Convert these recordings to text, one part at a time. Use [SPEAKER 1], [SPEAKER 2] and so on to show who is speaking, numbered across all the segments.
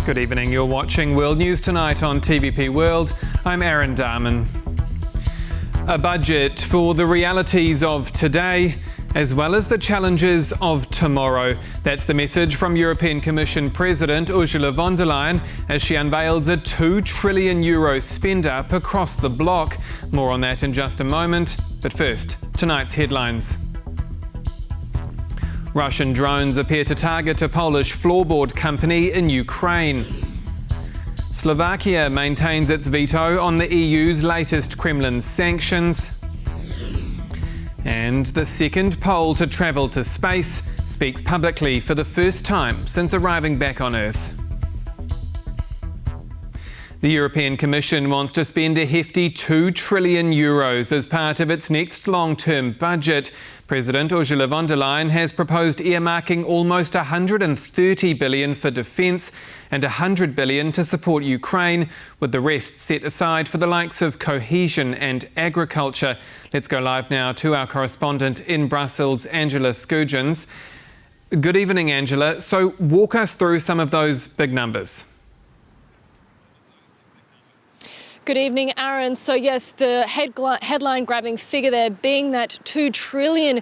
[SPEAKER 1] Good evening, you're watching World News Tonight on TVP World. I'm Aaron Darman. A budget for the realities of today, as well as the challenges of tomorrow. That's the message from European Commission President Ursula von der Leyen as she unveils a €2 trillion spend-up across the bloc. More on that in just a moment. But first, tonight's headlines. Russian drones appear to target a Polish floorboard company in Ukraine. Slovakia maintains its veto on the EU's latest Kremlin sanctions. And the second Pole to travel to space speaks publicly for the first time since arriving back on Earth. The European Commission wants to spend a hefty €2 trillion as part of its next long-term budget. President Ursula von der Leyen has proposed earmarking almost €130 billion for defence and €100 billion to support Ukraine, with the rest set aside for the likes of cohesion and agriculture. Let's go live now to our correspondent in Brussels, Angela Skujins. Good evening, Angela. So walk us through some of those big numbers.
[SPEAKER 2] Good evening, Aaron. So yes, the headline-grabbing figure there being that €2 trillion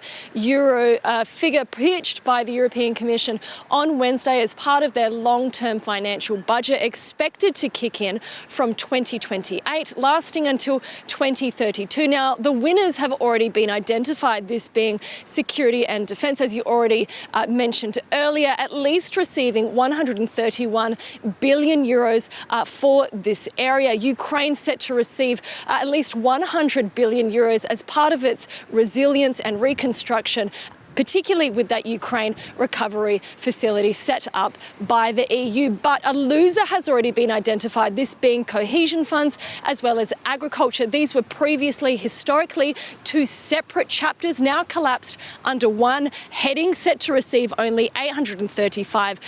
[SPEAKER 2] figure pitched by the European Commission on Wednesday as part of their long-term financial budget, expected to kick in from 2028, lasting until 2032. Now, the winners have already been identified, this being security and defence, as you already mentioned earlier, at least receiving €131 billion for this area. Ukraine set to receive at least €100 billion as part of its resilience and reconstruction, particularly with that Ukraine recovery facility set up by the EU. But a loser has already been identified, this being cohesion funds as well as agriculture. These were previously, historically, two separate chapters, now collapsed under one heading, set to receive only €835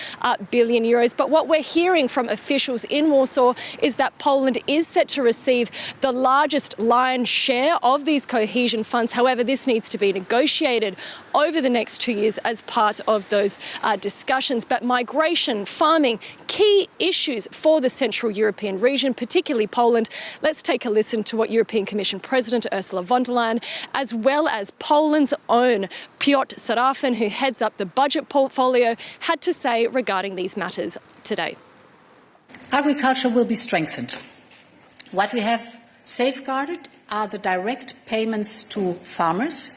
[SPEAKER 2] billion. But what we're hearing from officials in Warsaw is that Poland is set to receive the largest lion's share of these cohesion funds. However, this needs to be negotiated over the next 2 years as part of those discussions. But migration, farming, key issues for the Central European region, particularly Poland. Let's take a listen to what European Commission President Ursula von der Leyen, as well as Poland's own Piotr Serafin, who heads up the budget portfolio, had to say regarding these matters today.
[SPEAKER 3] Agriculture will be strengthened. What we have safeguarded are the direct payments to farmers.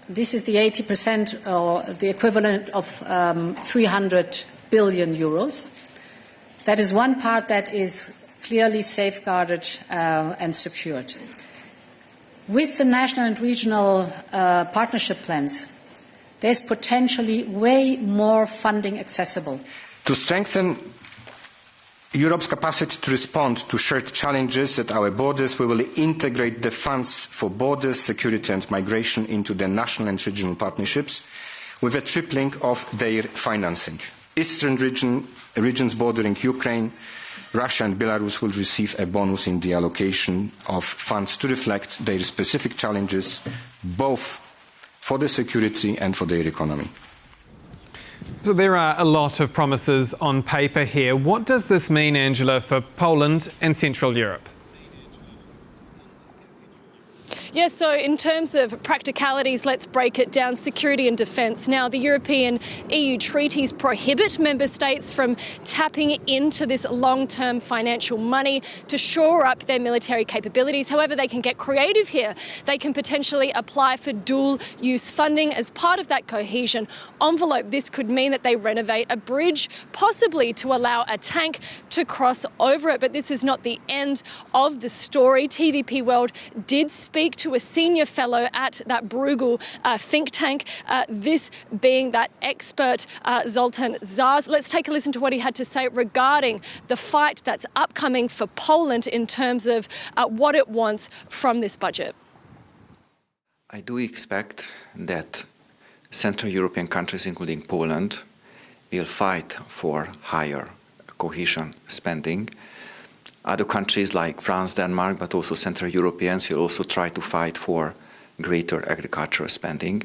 [SPEAKER 3] This is the 80% or the equivalent of €300 billion. That is one part that is clearly safeguarded and secured. With the national and regional partnership plans, there's potentially way more funding accessible.
[SPEAKER 4] To strengthen Europe's capacity to respond to shared challenges at our borders, we will integrate the funds for borders, security and migration into the national and regional partnerships with a tripling of their financing. Eastern regions bordering Ukraine, Russia and Belarus will receive a bonus in the allocation of funds to reflect their specific challenges, both for their security and for their economy.
[SPEAKER 1] So there are a lot of promises on paper here. What does this mean, Angela, for Poland and Central Europe?
[SPEAKER 2] Yes, so in terms of practicalities, let's break it down. Security and defence. Now, the European EU treaties prohibit member states from tapping into this long-term financial money to shore up their military capabilities. However, they can get creative here. They can potentially apply for dual-use funding as part of that cohesion envelope. This could mean that they renovate a bridge, possibly to allow a tank to cross over it. But this is not the end of the story. TVP World did speak to a senior fellow at that Bruegel think tank, this being that expert Zoltan Zars. Let's take a listen to what he had to say regarding the fight that's upcoming for Poland in terms of what it wants from this budget.
[SPEAKER 5] I do expect that Central European countries, including Poland, will fight for higher cohesion spending. Other countries like France, Denmark, but also Central Europeans will also try to fight for greater agricultural spending.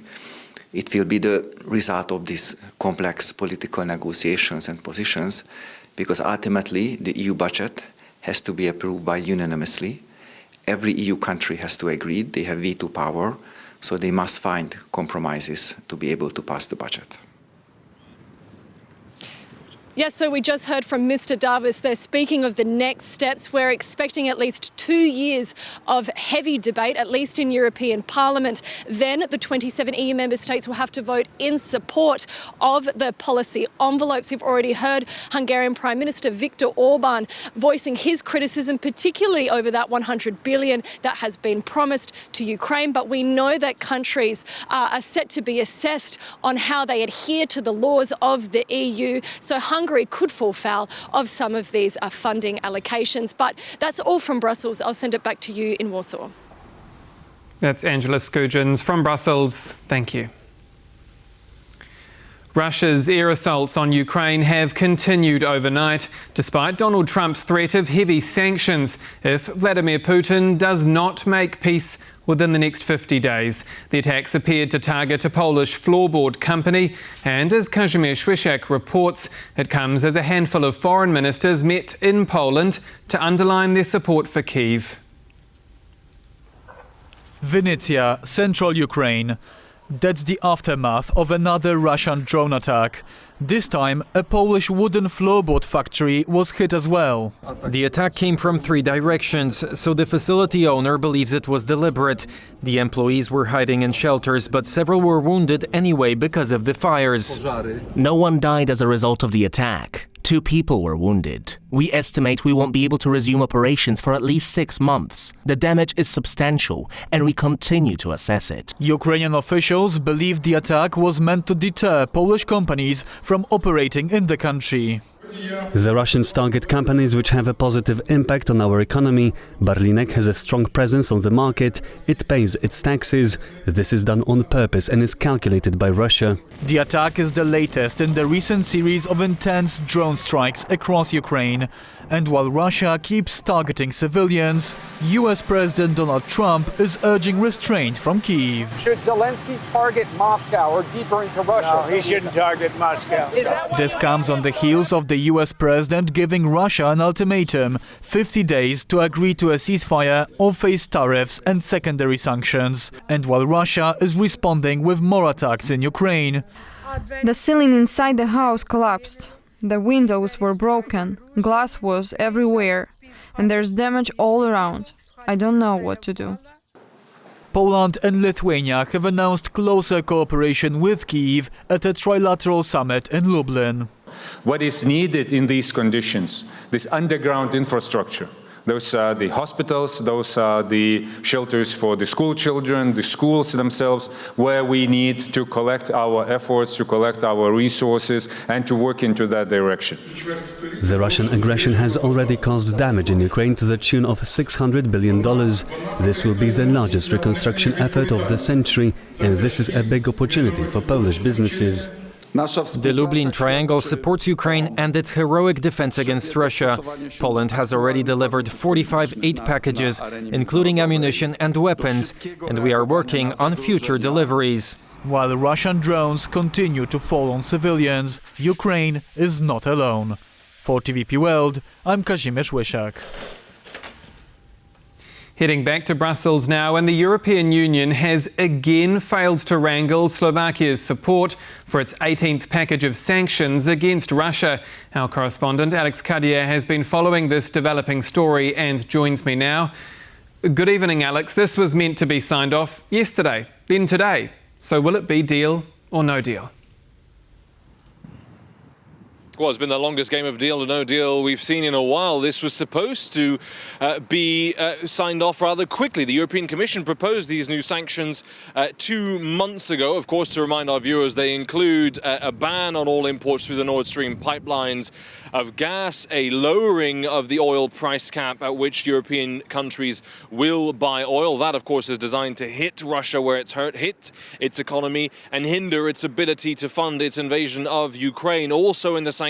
[SPEAKER 5] It will be the result of these complex political negotiations and positions, because ultimately the EU budget has to be approved by unanimously. Every EU country has to agree, they have veto power, so they must find compromises to be able to pass the budget.
[SPEAKER 2] Yes, so we just heard from Mr. Davis there speaking of the next steps. We're expecting at least 2 years of heavy debate, at least in European Parliament. Then the 27 EU member states will have to vote in support of the policy envelopes. We've already heard Hungarian Prime Minister Viktor Orban voicing his criticism, particularly over that 100 billion that has been promised to Ukraine. But we know that countries are set to be assessed on how they adhere to the laws of the EU. So Hungary could fall foul of some of these funding allocations. But that's all from Brussels. I'll send it back to you in Warsaw.
[SPEAKER 1] That's Angela Skujins from Brussels. Thank you. Russia's air assaults on Ukraine have continued overnight, despite Donald Trump's threat of heavy sanctions if Vladimir Putin does not make peace within the next 50 days. The attacks appeared to target a Polish floorboard company, and as Kazimierz Słyszak reports, it comes as a handful of foreign ministers met in Poland to underline their support for Kyiv.
[SPEAKER 6] Vinnytsia, central Ukraine. That's the aftermath of another Russian drone attack. This time, a Polish wooden floorboard factory was hit as well.
[SPEAKER 7] The attack came from 3 directions, so the facility owner believes it was deliberate. The employees were hiding in shelters, but several were wounded anyway because of the fires.
[SPEAKER 8] No one died as a result of the attack. 2 people were wounded. We estimate we won't be able to resume operations for at least 6 months. The damage is substantial, and we continue to assess it.
[SPEAKER 6] Ukrainian officials believe the attack was meant to deter Polish companies from operating in the country.
[SPEAKER 9] The Russians target companies which have a positive impact on our economy. Barlinek has a strong presence on the market. It pays its taxes. This is done on purpose and is calculated by Russia.
[SPEAKER 6] The attack is the latest in the recent series of intense drone strikes across Ukraine. And while Russia keeps targeting civilians, US President Donald Trump is urging restraint from Kyiv.
[SPEAKER 10] Should Zelensky target Moscow or deeper into Russia?
[SPEAKER 11] No, he shouldn't target Moscow.
[SPEAKER 6] This comes on the heels of the US President giving Russia an ultimatum, 50 days to agree to a ceasefire or face tariffs and secondary sanctions. And while Russia is responding with more attacks in Ukraine.
[SPEAKER 12] The ceiling inside the house collapsed. The windows were broken, glass was everywhere, and there's damage all around. I don't know what to do.
[SPEAKER 6] Poland and Lithuania have announced closer cooperation with Kyiv at a trilateral summit in Lublin.
[SPEAKER 13] What is needed in these conditions? This underground infrastructure. Those are the hospitals, those are the shelters for the school children, the schools themselves, where we need to collect our efforts, to collect our resources, and to work into that direction.
[SPEAKER 9] The Russian aggression has already caused damage in Ukraine to the tune of $600 billion. This will be the largest reconstruction effort of the century, and this is a big opportunity for Polish businesses.
[SPEAKER 7] The Lublin Triangle supports Ukraine and its heroic defense against Russia. Poland has already delivered 45 aid packages, including ammunition and weapons, and we are working on future deliveries.
[SPEAKER 6] While Russian drones continue to fall on civilians, Ukraine is not alone. For TVP World, I'm Kazimierz Słyszak.
[SPEAKER 1] Heading back to Brussels now, and the European Union has again failed to wrangle Slovakia's support for its 18th package of sanctions against Russia. Our correspondent Alex Cartier has been following this developing story and joins me now. Good evening, Alex. This was meant to be signed off yesterday, then today. So will it be deal or no deal?
[SPEAKER 14] Well, it's been the longest game of deal or no deal we've seen in a while. This was supposed to be signed off rather quickly. The European Commission proposed these new sanctions 2 months ago. Of course, to remind our viewers, they include a ban on all imports through the Nord Stream pipelines of gas, a lowering of the oil price cap at which European countries will buy oil. That, of course, is designed to hit Russia where it's hurt, hit its economy, and hinder its ability to fund its invasion of Ukraine. Also in the sanctions,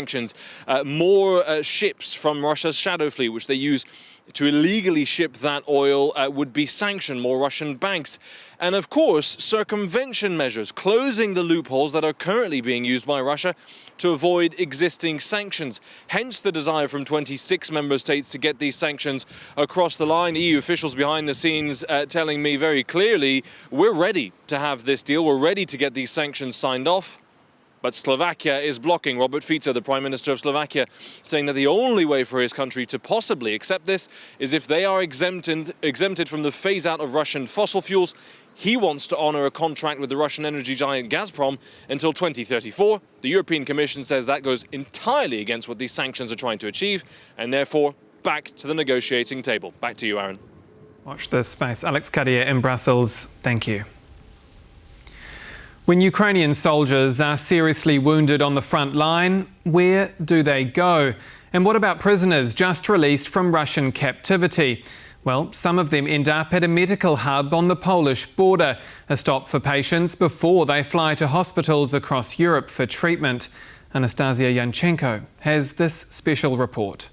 [SPEAKER 14] more ships from Russia's shadow fleet, which they use to illegally ship that oil would be sanctioned more Russian banks. And of course, circumvention measures, closing the loopholes that are currently being used by Russia to avoid existing sanctions. Hence the desire from 26 member states to get these sanctions across the line. EU officials behind the scenes telling me very clearly, we're ready to have this deal. We're ready to get these sanctions signed off. But Slovakia is blocking. Robert Fico, the Prime Minister of Slovakia, saying that the only way for his country to possibly accept this is if they are exempted from the phase-out of Russian fossil fuels. He wants to honour a contract with the Russian energy giant Gazprom until 2034. The European Commission says that goes entirely against what these sanctions are trying to achieve, and therefore back to the negotiating table. Back to you, Aaron.
[SPEAKER 1] Watch this space. Alex Carrier in Brussels. Thank you. When Ukrainian soldiers are seriously wounded on the front line, where do they go? And what about prisoners just released from Russian captivity? Well, some of them end up at a medical hub on the Polish border, a stop for patients before they fly to hospitals across Europe for treatment. Anastasia Yanchenko has this special report.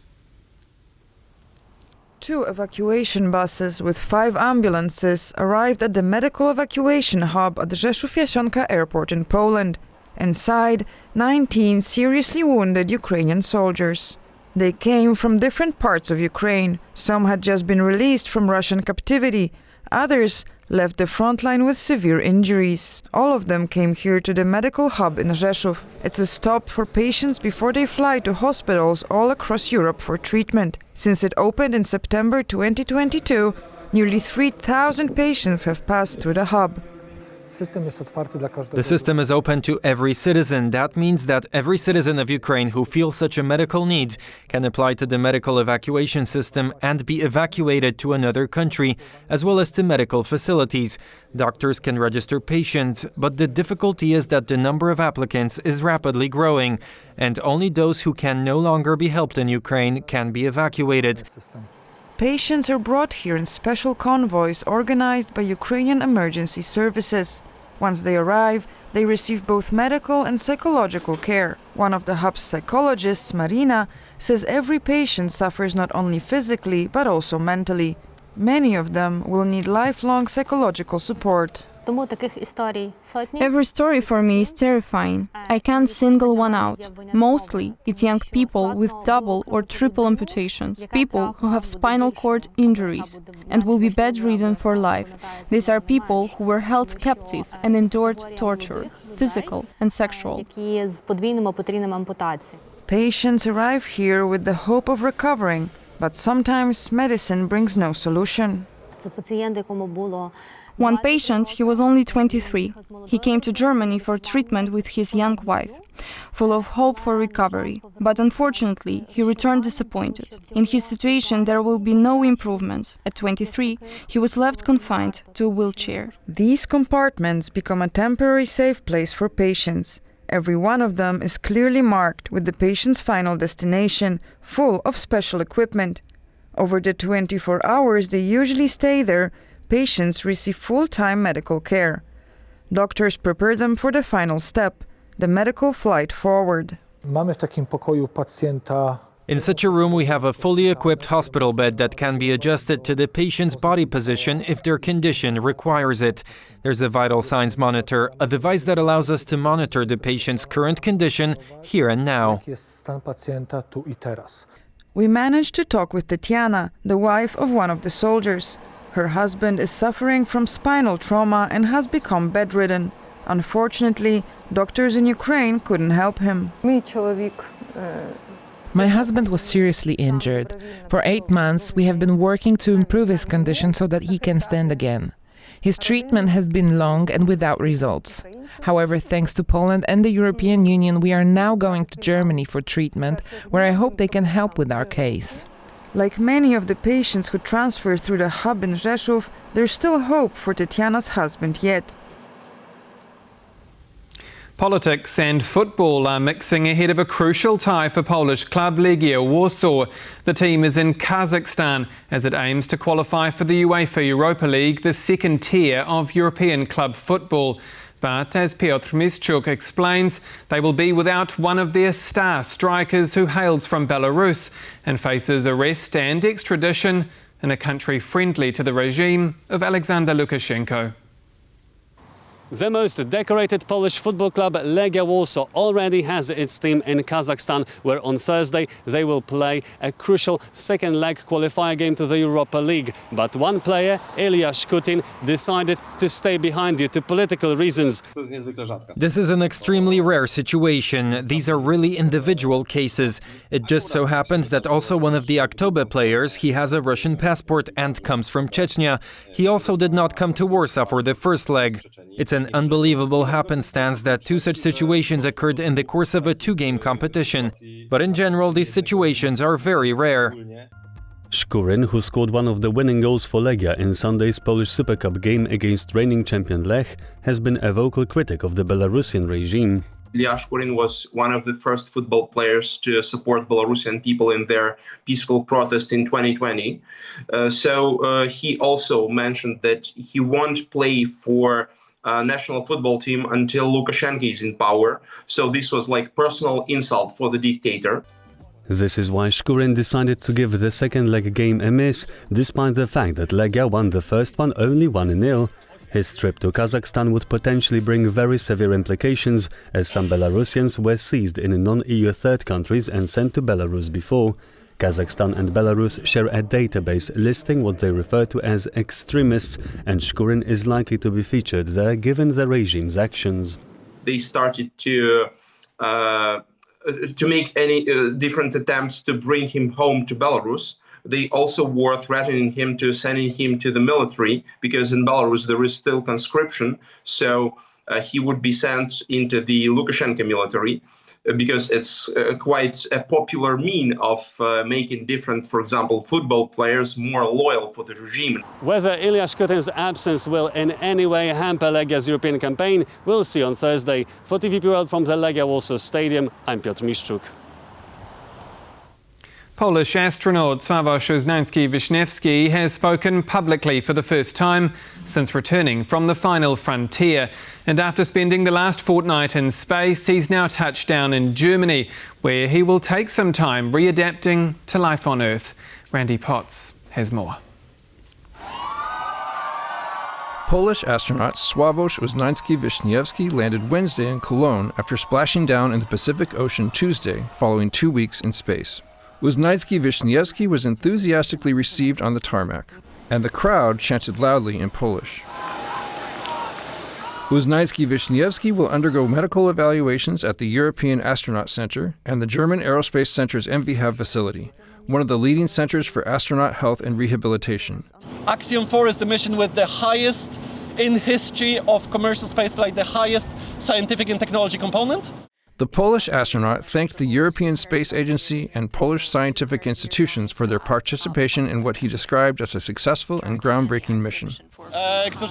[SPEAKER 15] 2 evacuation buses with 5 ambulances arrived at the medical evacuation hub at Rzeszów-Jasionka airport in Poland. Inside, 19 seriously wounded Ukrainian soldiers. They came from different parts of Ukraine. Some had just been released from Russian captivity. Others left the front line with severe injuries. All of them came here to the medical hub in Rzeszów. It's a stop for patients before they fly to hospitals all across Europe for treatment. Since it opened in September 2022, nearly 3,000 patients have passed through the hub.
[SPEAKER 7] The system is open to every citizen. That means that every citizen of Ukraine who feels such a medical need can apply to the medical evacuation system and be evacuated to another country, as well as to medical facilities. Doctors can register patients, but the difficulty is that the number of applicants is rapidly growing, and only those who can no longer be helped in Ukraine can be evacuated.
[SPEAKER 15] Patients are brought here in special convoys organized by Ukrainian emergency services. Once they arrive, they receive both medical and psychological care. One of the hub's psychologists, Marina, says every patient suffers not only physically but also mentally. Many of them will need lifelong psychological support.
[SPEAKER 12] Every story for me is terrifying. I can't single one out. Mostly, it's young people with double or triple amputations, people who have spinal cord injuries and will be bedridden for life. These are people who were held captive and endured torture, physical and sexual.
[SPEAKER 15] Patients arrive here with the hope of recovering, but sometimes medicine brings no solution.
[SPEAKER 12] One patient, he was only 23. He came to Germany for treatment with his young wife, full of hope for recovery. But unfortunately, he returned disappointed. In his situation, there will be no improvements. At 23, he was left confined to a wheelchair.
[SPEAKER 15] These compartments become a temporary safe place for patients. Every one of them is clearly marked with the patient's final destination, full of special equipment. Over the 24 hours they usually stay there, patients receive full-time medical care. Doctors prepare them for the final step, the medical flight forward.
[SPEAKER 7] In such a room, we have a fully equipped hospital bed that can be adjusted to the patient's body position if their condition requires it. There's a vital signs monitor, a device that allows us to monitor the patient's current condition here and now.
[SPEAKER 15] We managed to talk with Tatiana, the wife of one of the soldiers. Her husband is suffering from spinal trauma and has become bedridden. Unfortunately, doctors in Ukraine couldn't help him.
[SPEAKER 16] My husband was seriously injured. For 8 months, we have been working to improve his condition so that he can stand again. His treatment has been long and without results. However, thanks to Poland and the European Union, we are now going to Germany for treatment, where I hope they can help with our case.
[SPEAKER 15] Like many of the patients who transfer through the hub in Rzeszów, there's still hope for Tatiana's husband yet.
[SPEAKER 1] Politics and football are mixing ahead of a crucial tie for Polish club Legia Warsaw. The team is in Kazakhstan as it aims to qualify for the UEFA Europa League, the second tier of European club football. But as Piotr Mischuk explains, they will be without one of their star strikers who hails from Belarus and faces arrest and extradition in a country friendly to the regime of Alexander Lukashenko.
[SPEAKER 17] The most decorated Polish football club, Legia Warsaw, already has its team in Kazakhstan, where on Thursday they will play a crucial second leg qualifier game to the Europa League. But one player, Ilya Shkutin, decided to stay behind due to political reasons.
[SPEAKER 7] This is an extremely rare situation. These are really individual cases. It just so happened that also one of the October players, he has a Russian passport and comes from Chechnya. He also did not come to Warsaw for the first leg. It's an unbelievable happenstance that two such situations occurred in the course of a two-game competition. But in general, these situations are very rare.
[SPEAKER 9] Shkurin, who scored one of the winning goals for Legia in Sunday's Polish Super Cup game against reigning champion Lech, has been a vocal critic of the Belarusian regime.
[SPEAKER 18] Ilya Shkurin was one of the first football players to support Belarusian people in their peaceful protest in 2020. So he also mentioned that he won't play for national football team until Lukashenko is in power. So this was like personal insult for the dictator.
[SPEAKER 9] This is why Shkurin decided to give the second leg game a miss, despite the fact that Legia won the first one only 1-0. His trip to Kazakhstan would potentially bring very severe implications, as some Belarusians were seized in non-EU third countries and sent to Belarus before. Kazakhstan and Belarus share a database listing what they refer to as extremists, and Shkurin is likely to be featured there given the regime's actions.
[SPEAKER 18] They started to make any different attempts to bring him home to Belarus. They also were threatening him to sending him to the military, because in Belarus there is still conscription, so he would be sent into the Lukashenko military, because it's quite a popular mean of making different, for example, football players more loyal for the regime.
[SPEAKER 17] Whether Ilya Shkutin's absence will in any way hamper Legia's European campaign, we'll see on Thursday. For TVP World from the Legia Warsaw Stadium, I'm Piotr Mischuk.
[SPEAKER 1] Polish astronaut Sławosz Uznański-Wiśniewski has spoken publicly for the first time since returning from the final frontier. And after spending the last fortnight in space, he's now touched down in Germany, where he will take some time readapting to life on Earth. Randy Potts has more.
[SPEAKER 19] Polish astronaut Sławosz Uznański-Wiśniewski landed Wednesday in Cologne after splashing down in the Pacific Ocean Tuesday, following 2 weeks in space. Uznański-Wiśniewski was enthusiastically received on the tarmac, and the crowd chanted loudly in Polish. Uznański-Wiśniewski will undergo medical evaluations at the European Astronaut Center and the German Aerospace Center's MVHAV facility, one of the leading centers for astronaut health and rehabilitation.
[SPEAKER 20] Axiom 4 is the mission with the highest in history of commercial spaceflight, the highest scientific and technology component.
[SPEAKER 19] The Polish astronaut thanked the European Space Agency and Polish scientific institutions for their participation in what he described as a successful and groundbreaking mission.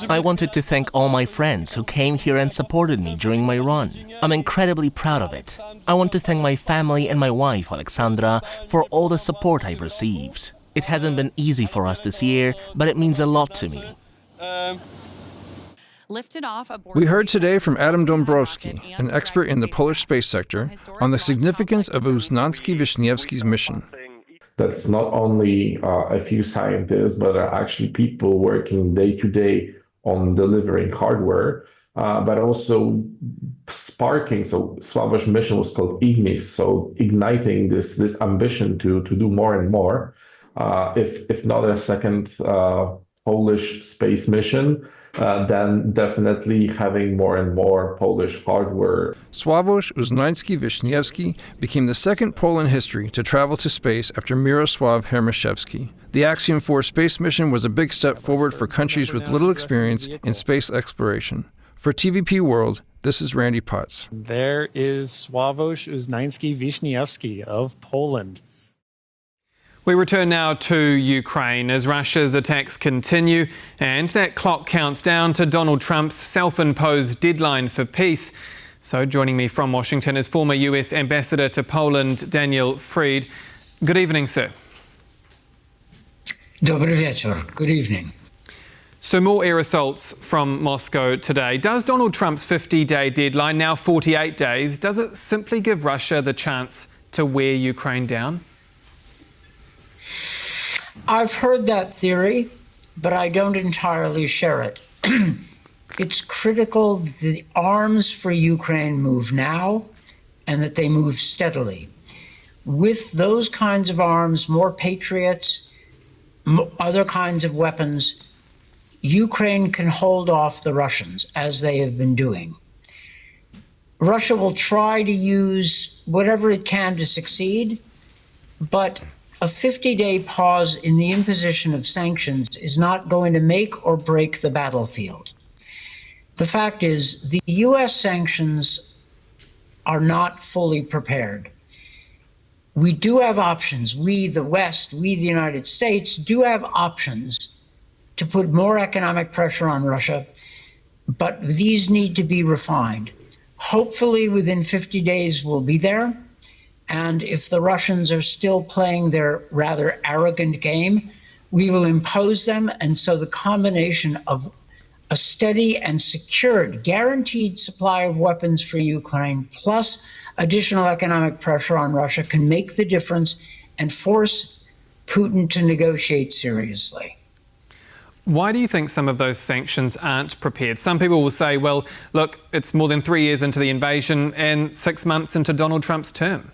[SPEAKER 8] I wanted to thank all my friends who came here and supported me during my run. I'm incredibly proud of it. I want to thank my family and my wife, Alexandra, for all the support I've received. It hasn't been easy for us this year, but it means a lot to me.
[SPEAKER 19] We heard today from Adam Dąbrowski, an expert in the Polish space sector, on the significance of Uznański-Wiśniewski's mission.
[SPEAKER 21] That's not only a few scientists, but are actually people working day to day on delivering hardware, but also sparking. So Sławosz's mission was called Ignis, so igniting this ambition to do more and more. If not a second Polish space mission, then definitely having more and more Polish hardware.
[SPEAKER 19] Sławosz Uznański-Wiśniewski became the second Pole in history to travel to space after Mirosław Hermaszewski. The Axiom 4 space mission was a big step forward for countries with little experience in space exploration. For TVP World, this is Randy Potts.
[SPEAKER 22] There is Sławosz Uznański-Wiśniewski of Poland.
[SPEAKER 1] We return now to Ukraine as Russia's attacks continue, and that clock counts down to Donald Trump's self-imposed deadline for peace. So joining me from Washington is former US Ambassador to Poland, Daniel Fried. Good evening, sir.
[SPEAKER 23] Dobry wieczór. Good evening.
[SPEAKER 1] So more air assaults from Moscow today. Does Donald Trump's 50-day deadline, now 48 days, does it simply give Russia the chance to wear Ukraine down?
[SPEAKER 3] I've heard that theory, but I don't entirely share it. It's critical that the arms for Ukraine move now and that they move steadily. With those kinds of arms, more Patriots, other kinds of weapons, Ukraine can hold off the Russians, as they have been doing. Russia will try to use whatever it can to succeed, but a 50-day pause in the imposition of sanctions is not going to make or break the battlefield. The fact is, the U.S. sanctions are not fully prepared. We do have options. We, the West, we, the United States, do have options to put more economic pressure on Russia, but these need to be refined. Hopefully within 50 days we'll be there. And if the Russians are still playing their rather arrogant game, we will impose them. And so the combination of a steady and secured, guaranteed supply of weapons for Ukraine, plus additional economic pressure on Russia, can make the difference and force Putin to negotiate seriously.
[SPEAKER 1] Why do you think some of those sanctions aren't prepared? Some people will say, well, look, it's more than 3 years into the invasion and 6 months into Donald Trump's term.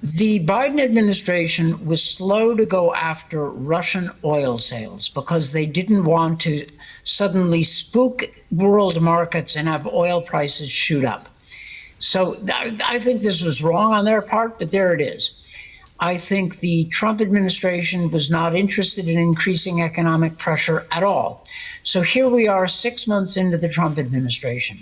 [SPEAKER 3] The Biden administration was slow to go after Russian oil sales because they didn't want to suddenly spook world markets and have oil prices shoot up. So I think this was wrong on their part, but there it is. I think the Trump administration was not interested in increasing economic pressure at all. So here we are 6 months into the Trump administration.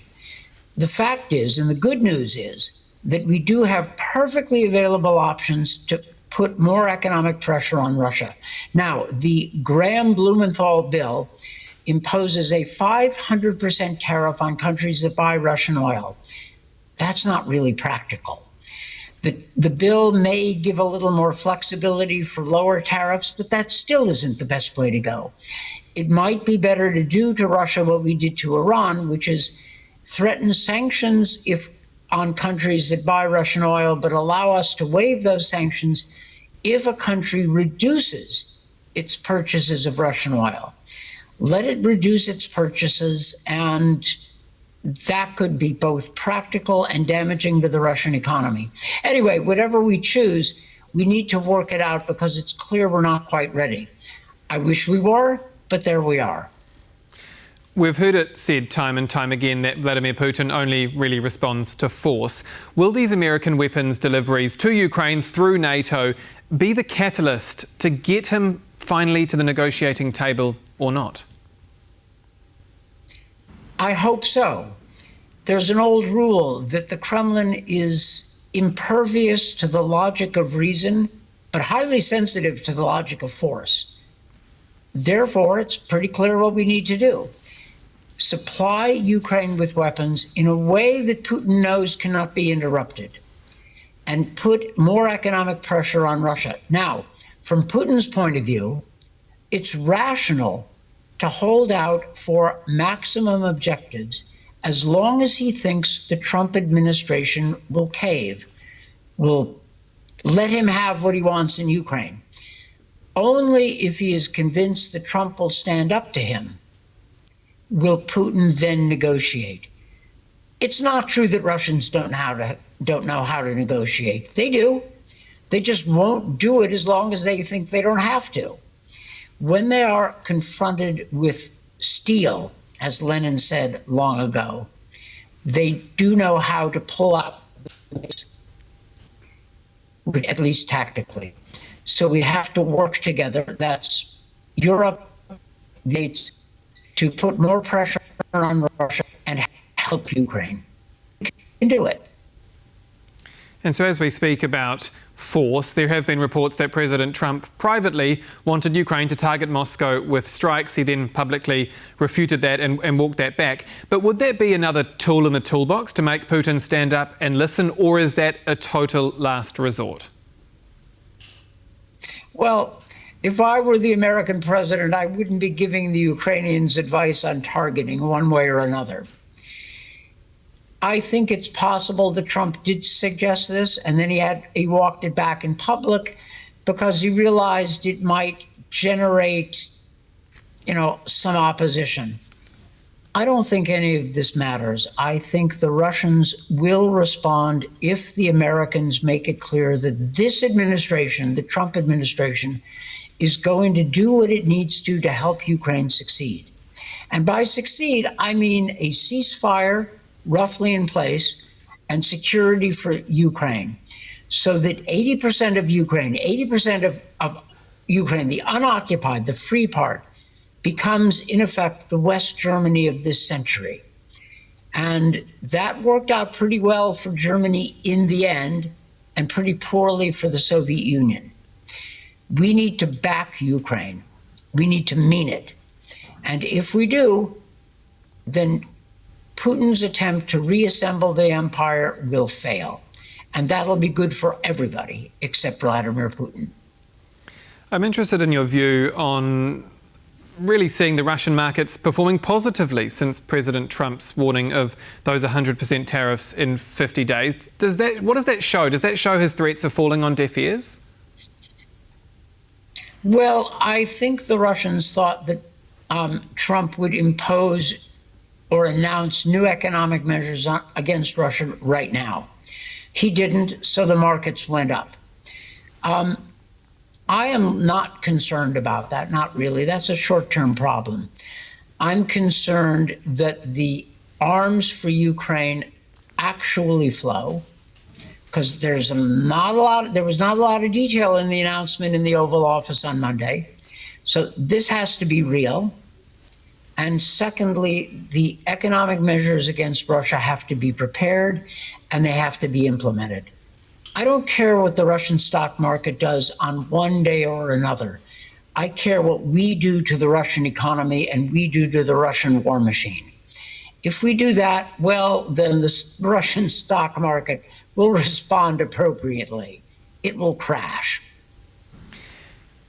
[SPEAKER 3] The fact is, and the good news is, that we do have perfectly available options to put more economic pressure on Russia. Now, the Graham-Blumenthal bill imposes a 500% tariff on countries that buy Russian oil. That's not really practical. The bill may give a little more flexibility for lower tariffs, but that still isn't the best way to go. It might be better to do to Russia what we did to Iran, which is threaten sanctions on countries that buy Russian oil, but allow us to waive those sanctions if a country reduces its purchases of Russian oil. Let it reduce its purchases, and that could be both practical and damaging to the Russian economy. Anyway, whatever we choose, we need to work it out because it's clear we're not quite ready. I wish we were, but there we are.
[SPEAKER 1] We've heard it said time and time again that Vladimir Putin only really responds to force. Will these American weapons deliveries to Ukraine through NATO be the catalyst to get him finally to the negotiating table or not?
[SPEAKER 3] I hope so. There's an old rule that the Kremlin is impervious to the logic of reason, but highly sensitive to the logic of force. Therefore, it's pretty clear what we need to do. Supply Ukraine with weapons in a way that Putin knows cannot be interrupted, and put more economic pressure on Russia. Now, from Putin's point of view, it's rational to hold out for maximum objectives as long as he thinks the Trump administration will cave, will let him have what he wants in Ukraine. Only if he is convinced that Trump will stand up to him will Putin then negotiate. It's not true that Russians don't know how to negotiate. They do. They just won't do it as long as they think they don't have to. When they are confronted with steel, as Lenin said long ago, they do know how to pull up, at least tactically. So we have to work together. That's Europe, to put more pressure on Russia and help Ukraine. We can do it.
[SPEAKER 1] And so as we speak about force, there have been reports that President Trump privately wanted Ukraine to target Moscow with strikes. He then publicly refuted that and walked that back. But would that be another tool in the toolbox to make Putin stand up and listen, or is that a total last resort?
[SPEAKER 3] Well, If I were the American president, I wouldn't be giving the Ukrainians advice on targeting one way or another. I think it's possible that Trump did suggest this, and then he walked it back in public because he realized it might generate, some opposition. I don't think any of this matters. I think the Russians will respond if the Americans make it clear that this administration, the Trump administration, is going to do what it needs to help Ukraine succeed. And by succeed, I mean a ceasefire roughly in place and security for Ukraine, so that 80% of Ukraine, the unoccupied, the free part, becomes, in effect, the West Germany of this century. And that worked out pretty well for Germany in the end, and pretty poorly for the Soviet Union. We need to back Ukraine. We need to mean it. And if we do, then Putin's attempt to reassemble the empire will fail. And that'll be good for everybody except Vladimir Putin.
[SPEAKER 1] I'm interested in your view on really seeing the Russian markets performing positively since President Trump's warning of those 100% tariffs in 50 days. What does that show? Does that show his threats are falling on deaf ears?
[SPEAKER 3] Well, I think the Russians thought that Trump would impose or announce new economic measures against Russia right now. He didn't, so the markets went up. I am not concerned about that, not really. That's a short-term problem. I'm concerned that the arms for Ukraine actually flow, because there was not a lot of detail in the announcement in the Oval Office on Monday. So this has to be real. And secondly, the economic measures against Russia have to be prepared and they have to be implemented. I don't care what the Russian stock market does on one day or another. I care what we do to the Russian economy and we do to the Russian war machine. If we do that, well, then the Russian stock market will respond appropriately. It will crash.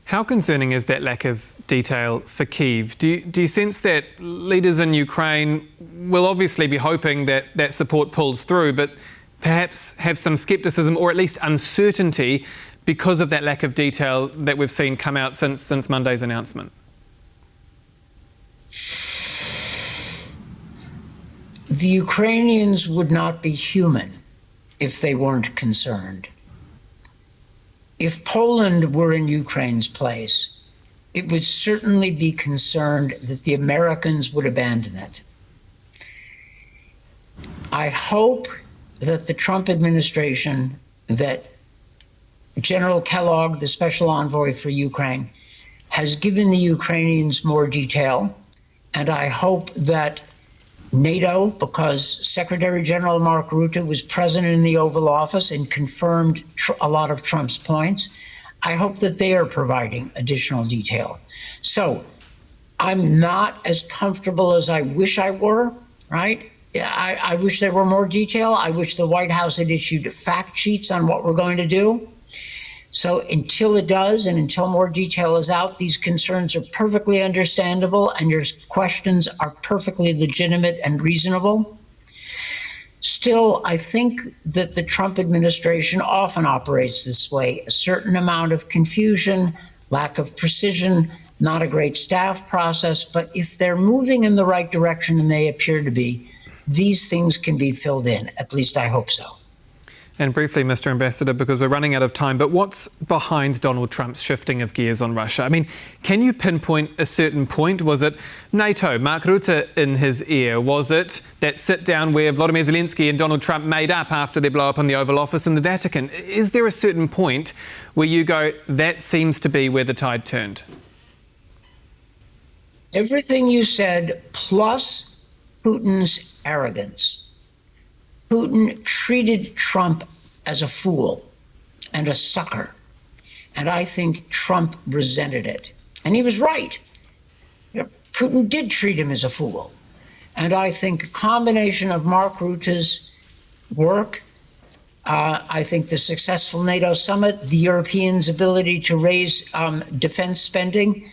[SPEAKER 1] How concerning is that lack of detail for Kyiv? Do you sense that leaders in Ukraine will obviously be hoping that that support pulls through, but perhaps have some scepticism or at least uncertainty because of that lack of detail that we've seen come out since Monday's announcement?
[SPEAKER 3] The Ukrainians would not be human if they weren't concerned. If Poland were in Ukraine's place, it would certainly be concerned that the Americans would abandon it. I hope that the Trump administration, that General Kellogg, the special envoy for Ukraine, has given the Ukrainians more detail. And I hope that NATO, because Secretary General Mark Rutte was present in the Oval Office and confirmed a lot of Trump's points, I hope that they are providing additional detail. So I'm not as comfortable as I wish I were, right? I wish there were more detail. I wish the White House had issued fact sheets on what we're going to do. So until it does, and until more detail is out, these concerns are perfectly understandable and your questions are perfectly legitimate and reasonable. Still, I think that the Trump administration often operates this way. A certain amount of confusion, lack of precision, not a great staff process, but if they're moving in the right direction, and they appear to be, these things can be filled in. At least I hope so.
[SPEAKER 1] And briefly, Mr. Ambassador, because we're running out of time, but what's behind Donald Trump's shifting of gears on Russia? I mean, can you pinpoint a certain point? Was it NATO, Mark Rutte in his ear? Was it that sit down where Volodymyr Zelensky and Donald Trump made up after their blow up on the Oval Office in the Vatican? Is there a certain point where you go, that seems to be where the tide turned?
[SPEAKER 3] Everything you said, plus Putin's arrogance. Putin treated Trump as a fool and a sucker. And I think Trump resented it. And he was right. Putin did treat him as a fool. And I think a combination of Mark Rutte's work I think the successful NATO summit, the Europeans' ability to raise defense spending,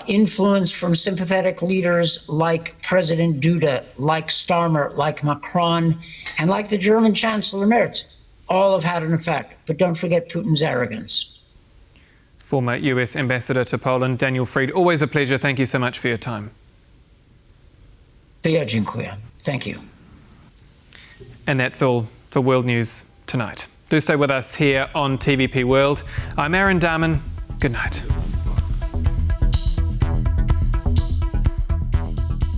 [SPEAKER 3] influence from sympathetic leaders like President Duda, like Starmer, like Macron, and like the German Chancellor Merz, all have had an effect. But don't forget Putin's arrogance.
[SPEAKER 1] Former US Ambassador to Poland, Daniel Fried, always a pleasure. Thank you so much for your time.
[SPEAKER 3] To ja dziękuję. Thank you.
[SPEAKER 1] And that's all for World News tonight. Do stay with us here on TVP World. I'm Aaron Darman. Good night.